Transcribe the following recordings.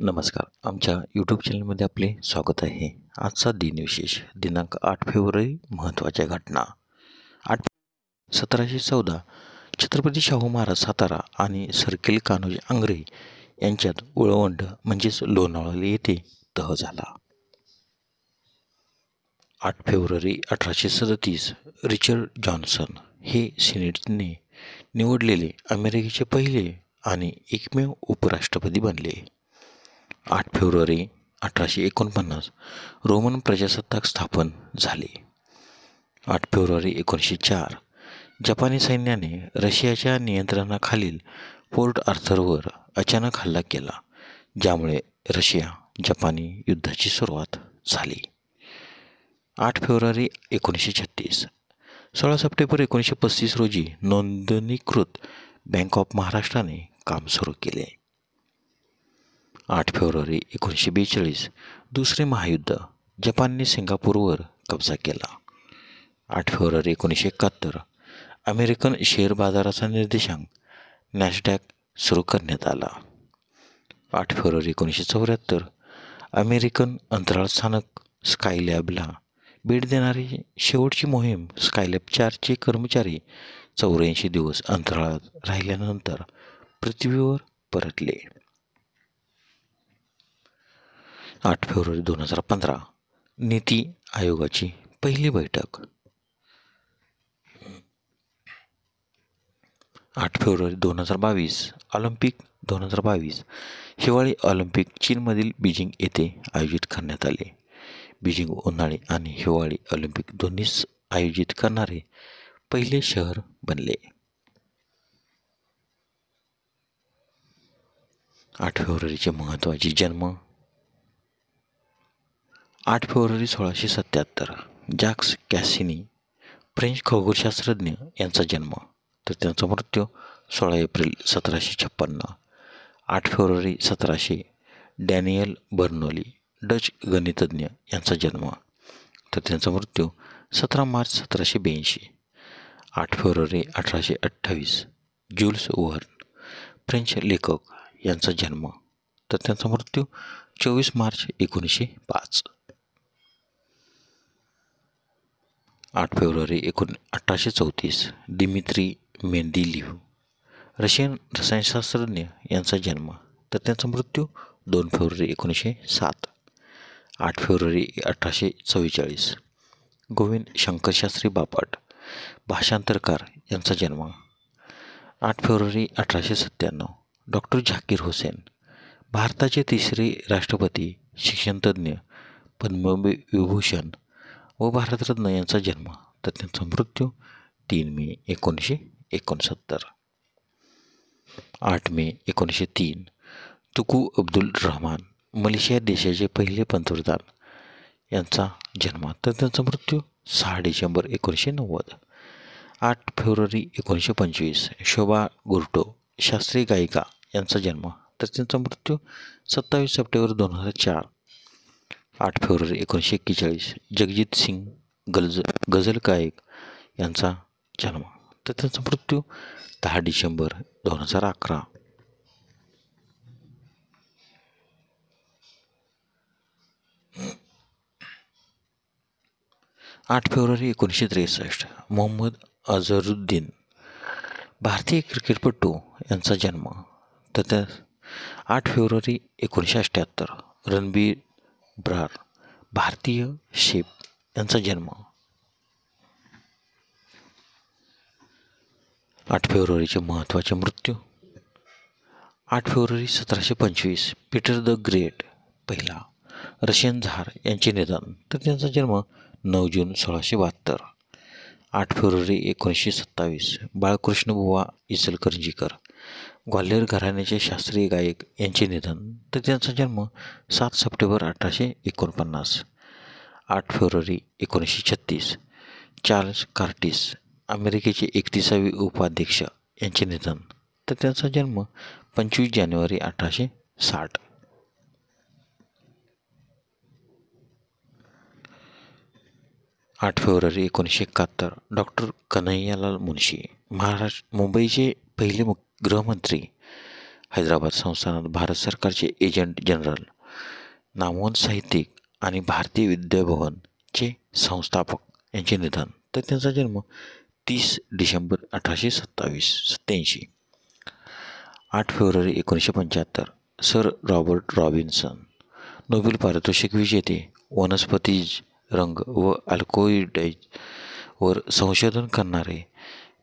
नमस्कार. आमच्या यूट्यूब चॅनलमध्ये आपले स्वागत आहे. आजचा दिनविशेष दिनांक 8 फेब्रुवारी. महत्त्वाच्या घटना. 1714 छत्रपती शाहू महाराज सातारा आणि सरखेल कान्होजी आंग्रे यांच्यात उळवंड म्हणजेच लोणावळा येथे तह झाला. 8 फेब्रुवारी 1837 रिचर्ड जॉन्सन हे सिनेटने निवडलेले अमेरिकेचे पहिले आणि एकमेव उपराष्ट्रपती बनले. 8 फेब्रुवारी 1849 रोमन प्रजासत्ताक स्थापन झाले. 8 फेब्रुवारी 1904 जपानी सैन्याने रशियाच्या नियंत्रणाखालील पोर्ट आर्थरवर अचानक हल्ला केला, ज्यामुळे रशिया जपानी युद्धाची सुरुवात झाली. 8 फेब्रुवारी 1936 16 सप्टेंबर 1935 रोजी नोंदणीकृत बँक ऑफ महाराष्ट्राने काम सुरू केले. 8 फेब्रुवारी 1942 दुसरे महायुद्ध. जपानने सिंगापूरवर कब्जा केला. 8 फेब्रुवारी 1971 अमेरिकन शेअर बाजाराचा निर्देशांक नॅसडॅक सुरू करण्यात आला. 8 फेब्रुवारी 1974 अमेरिकन अंतराळ स्थानक स्कायलॅबला भेट देणारी शेवटची मोहीम स्कायलॅब 4चे कर्मचारी 84 दिवस अंतराळात राहिल्यानंतर पृथ्वीवर परतले. 8 फेब्रुवारी 2015 नीती आयोगाची पहिली बैठक. 8 फेब्रुवारी 2022 ऑलिम्पिक 2022 हिवाळी ऑलिम्पिक चीनमधील बीजिंग येथे आयोजित करण्यात आले. बीजिंग उन्हाळी आणि हिवाळी ऑलिम्पिक दोन्हीच आयोजित करणारे पहिले शहर बनले. 8 फेब्रुवारीचे महत्त्वाचे जन्म. 8 फेब्रुवारी 1677 जॅक्स कॅसिनी फ्रेंच खगोलशास्त्रज्ञ यांचा जन्म, तर त्यांचा मृत्यू 16 April 1756. 8 February 1700 Daniel Bernoulli Dutch गणितज्ञ यांचा जन्म, तर त्यांचा मृत्यू 17 मार्च 1782. 8 फेब्रुवारी 1828 ज्यूल्स व्हर्न फ्रेंच लेखक यांचा जन्म, तर त्यांचा मृत्यू 24 मार्च 1905. 8 फेब्रुवारी 1834 दिमित्री मेंदेलीव्ह रशियन रसायनशास्त्रज्ञ यांचा जन्म, तर त्यांचा मृत्यू 2 फेब्रुवारी 1907. 8 फेब्रुवारी 1844 गोविंद शंकरशास्त्री बापट भाषांतरकार यांचा जन्म. 8 फेब्रुवारी 1897 डॉक्टर झाकीर हुसेन भारताचे तिसरे राष्ट्रपती, शिक्षणतज्ज्ञ, पद्मविभूषण व भारतरत्न यांचा जन्म, तर त्यांचा मृत्यू 3 मे 1969. 8 मे 1903 तुकू अब्दुल रहमान मलेशिया देशाचे पहिले पंतप्रधान यांचा जन्म, तर त्यांचा मृत्यू 6 डिसेंबर 1990. 8 फेब्रुवारी 1925 शोभा गुर्टो शास्त्रीय गायिका यांचा जन्म, तर त्यांचा मृत्यू 27 सप्टेंबर 2004. 8 फेब्रुवारी 1941 जगजीत सिंग गझल गायक यांचा जन्म, तर त्यांचा मृत्यू 10 डिसेंबर 2011. 8 फेब्रुवारी 1963 मोहम्मद अझरुद्दीन भारतीय क्रिकेटपटू यांचा जन्म, तर त्या 8 फेब्रुवारी 1978 रणबीर ब्रार भारतीय शेफ यांचा जन्म. 8 फेब्रुवारीचे महत्त्वाचे मृत्यू. 8 फेब्रुवारी 1725 पीटर द ग्रेट पहिला रशियन झार यांचे निधन, तर त्यांचा जन्म 9 जून 1672. 8 फेब्रुवारी 1927 बाळकृष्णबुवा इचलकरंजीकर ग्वाल्हेर घराण्याचे शास्त्रीय गायक यांचे निधन, तर त्यांचा जन्म 7 सप्टेंबर 1849. 8 फेब्रुवारी 1936 चार्ल्स कार्टिस अमेरिकेचे 31वे उपाध्यक्ष यांचे निधन, तर त्यांचा जन्म 25 जानेवारी 1860. 8 फेब्रुवारी 1971 डॉक्टर कन्हैयालाल मुन्शी मुंबईचे पहिले गृहमंत्री हैदराबाद संस्थानात भारत सरकारचे एजंट जनरल, नामवंत साहित्यिक आणि भारतीय विद्याभवनचे संस्थापक यांचे निधन. तर त्यांचा जन्म 30 December 1887. 8 February 1975 sir Robert Robinson, Nobel पारितोषिक विजेते, वनस्पतीज रंग व अल्कोइडाइज वर संशोधन करणारे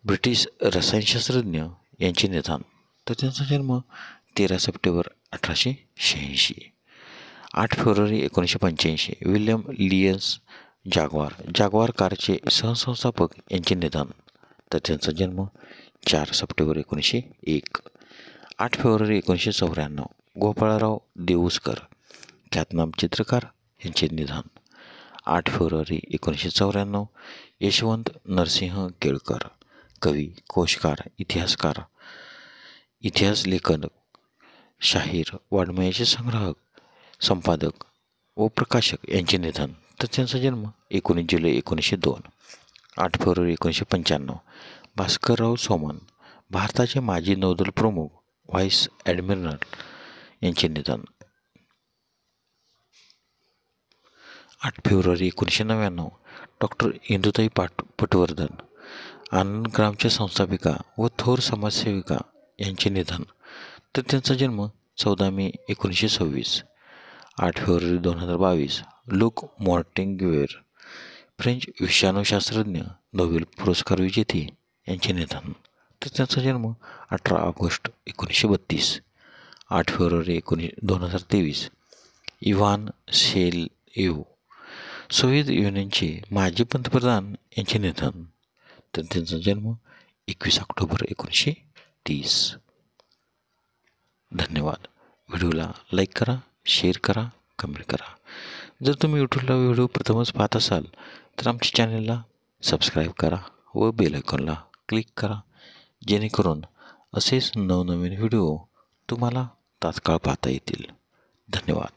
ब्रिटिश रसायनशास्त्रज्ञ यांचे निधन. तर त्यांचा जन्म 13 सप्टेंबर 1886. 8 फेब्रुवारी 1985 विल्यम लियन्स जाग्वार कारचे सहसंस्थापक यांचे निधन. तर त्यांचा जन्म 4 सप्टेंबर 1901. 8 फेब्रुवारी 1994 गोपाळराव देऊसकर, ख्यातनाम चित्रकार यांचे निधन. 8 फेब्रुवारी 1994 यशवंत नरसिंह केळकर, कवी, कोशकार, इतिहासकार, इतिहास लेखक, शाहीर, वाङ्मयाचे संग्राहक, संपादक व प्रकाशक यांचे निधन. तर त्यांचा जन्म 19 जुलै 1902. 8 फेब्रुवारी 1995 भास्करराव सोमन, भारताचे माजी नौदल प्रमुख, व्हाईस ॲडमिरल यांचे निधन. 8 फेब्रुवारी 1999 डॉक्टर इंदुताई पटवर्धन, आनंदग्रामच्या संस्थापिका व थोर समाजसेविका यांचे निधन. तर त्यांचा जन्म 14 मे 1926. 8 फेब्रुवारी 2022 लुक मॉर्टिंगवेर, फ्रेंच विषाणूशास्त्रज्ञ, नोबेल पुरस्कार विजेते यांचे निधन. तर त्यांचा जन्म 18 ऑगस्ट 1932. 8 फेब्रुवारी 2023 इव्हान सेलएव, सोव्हिएत युनियनचे माजी पंतप्रधान यांचे निधन. तर त्यांचा जन्म 21 ऑक्टोबर 1930. धन्यवाद. व्हिडिओला लाईक करा, शेअर करा, कमेंट करा. जर तुम्ही यूट्यूबला व्हिडिओ प्रथमच पाहत असाल तर आमच्या चॅनलला सबस्क्राईब करा व बेल आयकॉनला क्लिक करा, जेणेकरून असेच नवनवीन व्हिडिओ तुम्हाला तात्काळ पाहता येतील. धन्यवाद.